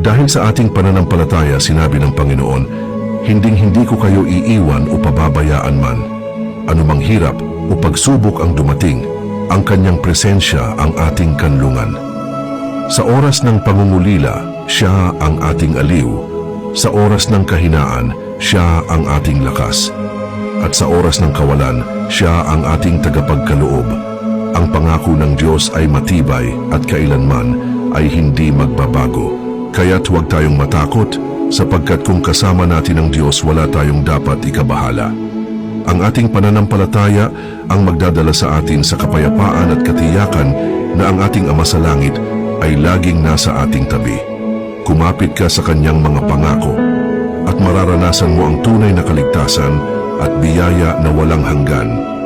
Dahil sa ating pananampalataya, sinabi ng Panginoon, hinding-hindi ko kayo iiwan o pababayaan man. Anumang hirap o pagsubok ang dumating, ang kanyang presensya ang ating kanlungan. Sa oras ng pangungulila, siya ang ating aliw. Sa oras ng kahinaan, siya ang ating lakas. At sa oras ng kawalan, siya ang ating tagapagkaloob. Ang pangako ng Diyos ay matibay at kailanman ay hindi magbabago. Kaya't huwag tayong matakot, sapagkat kung kasama natin ang Diyos, wala tayong dapat ikabahala. Ang ating pananampalataya ang magdadala sa atin sa kapayapaan at katiyakan na ang ating Ama sa Langit ay laging nasa ating tabi. Kumapit ka sa kanyang mga pangako at mararanasan mo ang tunay na kaligtasan at biyaya na walang hanggan.